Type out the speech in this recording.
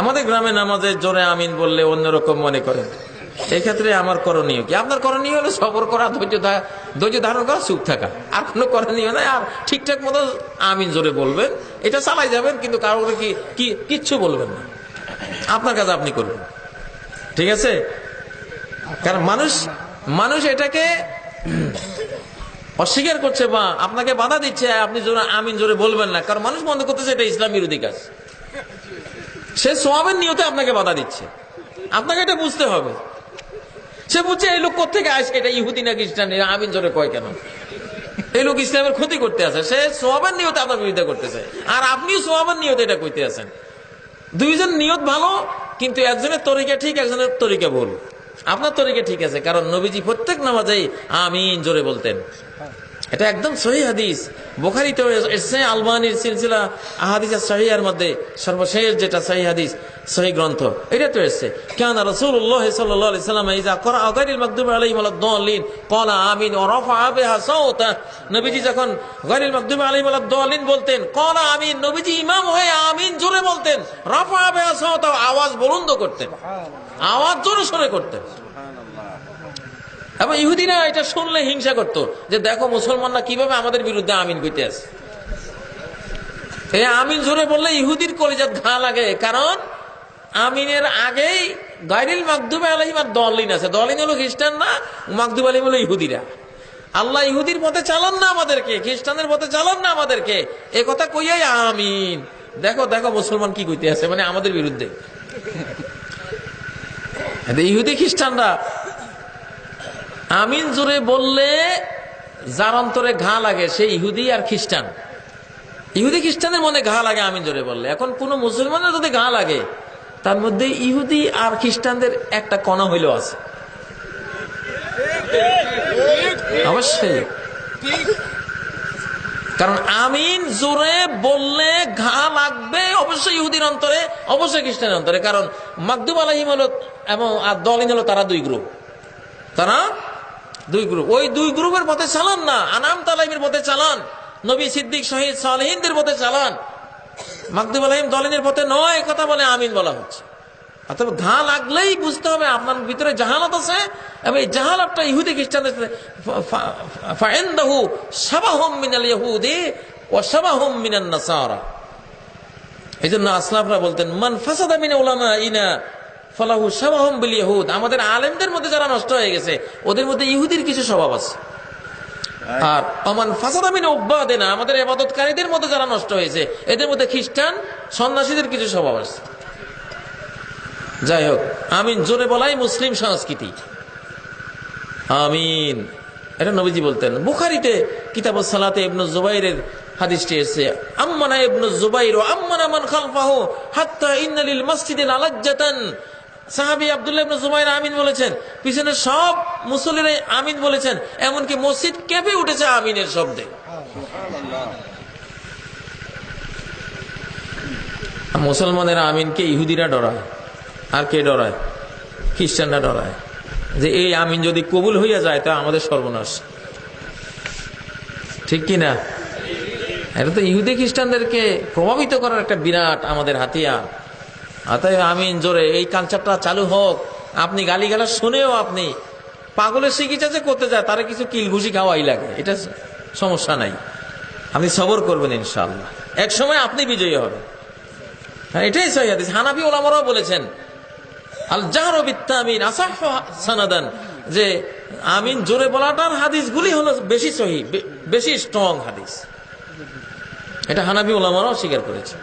আমাদের গ্রামে নামাজে জোরে আমিন বললে অন্যরকম মনে করেন। এই ক্ষেত্রে আমার করণীয় কি? আপনার করণীয় হলো সবর করা, ধৈর্য ধারণ করা, চুপ থাকা। আর কোনো করণীয় নাই। আর ঠিকঠাক মতো আমিন জোরে বলবেন, এটা চালাই যাবেন, কিন্তু কারোর কিচ্ছু বলবেন না। আপনার কাজ আপনি করবেন, ঠিক আছে? কারণ মানুষ এটাকে অস্বীকার করছে বা আপনাকে বাধা দিচ্ছে, আপনি আমিন জোরে বলবেন না, কারণ মানুষ মনে করতেছে এটা ইসলাম বিরোধী কাজ। সে সওয়াবের নিয়তে আপনাকে বাধা দিচ্ছে, আপনাকে এটা বুঝতে হবে। সে বুঝছে এই লোক কোত্থেকে আসে, এটা ইহুদি না খ্রিস্টান, আমিন জোরে কয় কেন? এই লোক ইসলামের ক্ষতি করতে আছে, সে সওয়াবের নিয়তে আপনার বিরোধিতা করতেছে, আর আপনিও সওয়াবের নিয়তে এটা কইতে আছেন। দুইজন নিয়ত ভালো, কিন্তু একজনের তরিকা ঠিক, একজনের তরিকা ভুল। আপনার তরিকা ঠিক আছে, কারণ নবীজি প্রত্যেক নামাজেই আমিন জোরে বলতেন। এটা একদম সহিহ হাদিস, বুখারীতে এসেছে, আলবানীর সিলসিলা আহাদিসের সহিহের মধ্যে সর্বশেষ যেটা সহিহ হাদিস, সহিহ গ্রন্থ, এটা তো এসেছে। কানা রাসূলুল্লাহ সাল্লাল্লাহু আলাইহি ওয়াসাল্লাম ইযা ক্বারা গায়রিল মাগদুবি আলাইহিম ওয়ালাদ-দাল্লিন ক্বালা আমিন ওয়া রাফা বিহা সাওতা। নবীজি যখন গায়রিল মাগদুবি আলাইহিম ওয়ালাদ-দাল্লিন বলতেন, ক্বালা আমিন, নবীজি ইমাম হয়ে আমিন জোরে বলতেন, রাফা বিহা সাওতা, আওয়াজ বুলন্দ করতেন, আওয়াজ জোরে সোরে করতেন। এবং ইহুদিরা এটা শুনলে হিংসা করতো, যে দেখো মুসলমানরা কিভাবে আমাদের বিরুদ্ধে আমিন কইতে আছে। এই আমিন জোরে বললে ইহুদির কলিজাত ঘা লাগে, কারণ আমিনের আগেই গায়রিল মাগদুবি আলাইহিম ওয়াদ-দাল্লিন আছে। দাল্লিন হলো খ্রিস্টান না, মাগদুবি আলাইহিম হলো ইহুদিরা। আল্লাহ ইহুদির পথে চালান না আমাদেরকে, খ্রিস্টানের পথে চালান না আমাদেরকে, এ কথা কইয়াই আমিন। দেখো দেখো মুসলমান কি কইতে আছে, মানে আমাদের বিরুদ্ধে। ইহুদি খ্রিস্টানরা আমিন জোরে বললে যার অন্তরে ঘা লাগে সে ইহুদি আর খ্রিস্টান। ইহুদি খ্রিস্টানের মনে ঘা লাগে আমিন জোরে বললে। এখন কোন মুসলমানের যদি ঘা লাগে, তার মধ্যে ইহুদি আর খ্রিস্টানদের একটা কণা হইলেও আছে, অবশ্যই। কারণ আমিন জোরে বললে ঘা লাগবে অবশ্যই ইহুদির অন্তরে, অবশ্যই খ্রিস্টানের অন্তরে। কারণ মাগদুব আলাইহিম হলো এবং আর দাল্লিন হলো, তারা দুই গ্রুপ, তারা দুই গ্রুপ। ওই দুই গ্রুপের পথে চালান না, আনাম তালাইমের পথে চালান, নবী সিদ্দিক শহীদ সালেহিনদের পথে চালান। মাগদুব আলাইহিম দাল্লিনের পথে নয়, কথা বলে আমিন বলা হচ্ছে। অথবা ঘা লাগলেই বুঝতে হবে আপনার ভিতরে জাহালাত আছে, এবং এই জাহালাতটা ইহুদি খ্রিস্টানদের ফাইন্দাহু শাবাহুম মিনাল ইয়াহুদি ওয়া শাবাহুম মিনান নাসারা। এইজন্য আসলাফরা বলতেন, মান ফাসাদা মিন উলামাইনা ফালাহু শাবাহুম বিল ইয়াহুদ। আমাদের আলেমদের মধ্যে যারা নষ্ট হয়ে গেছে, ওদের মধ্যে ইহুদির কিছু স্বভাব আছে। আর আমান ফাসাদা মিন উব্বাদিনা, আমাদের ইবাদতকারীদের মধ্যে যারা নষ্ট হয়েছে, এদের মধ্যে খ্রিস্টান সন্ন্যাসীদের কিছু স্বভাব আছে। যাই হোক, আমিন জোরে বলাই মুসলিম সংস্কৃতি। আমিন এটা নবীজি বলতেন। বুখারীতে কিতাবুস সালাতে ইবনে জুবাইরের হাদিসটি এসেছে, আম্মানা ইবনে জুবাইর ওয়া আম্মানা মান খালফাহু হাত্তা ইন্না লিল মাসজিদি লাজ্জাতান। সাহাবী আব্দুল্লাহ ইবনে জুবাইর আমিন বলেছেন, পিছনে সব মুসল্লিরা আমিন বলেছেন, এমনকি মসজিদ কেঁপে উঠেছে আমিনের শব্দে। মুসলমানের আমিনকে ইহুদিরা ডরায়, আর কে ডরায়? খ্রিস্টানরা ডরায়, যে এই আমিন যদি কবুল হইয়া যায় তা আমাদের সর্বনাশ। ঠিক কিনা? এটা তো ইহুদি খ্রিস্টানদেরকে প্রভাবিত করার একটা বিরাট আমাদের হাতিয়ার। অতএব আমিন জোরে এই কালচারটা চালু হোক। আপনি গালিগালাজ শুনেও আপনি পাগলের চিকিৎসা যে করতে যায়, তারা কিছু কিলঘুষি খাওয়াই লাগে, এটা সমস্যা নাই, আপনি সবর করবেন ইনশাআল্লাহ, এক সময় আপনি বিজয়ী হবেন। হ্যাঁ, এটাই সহিহ হাদিস। হানাফি ওলামারাও বলেছেন, আল জাহরু বিত-তামিন আসাহহু সানাদান, যে আমিন জোরে বলাটার হাদিসগুলি হলো বেশি সহিহ, বেশি স্ট্রং হাদিস। এটা হানাফি ওলামারাও স্বীকার করেছে।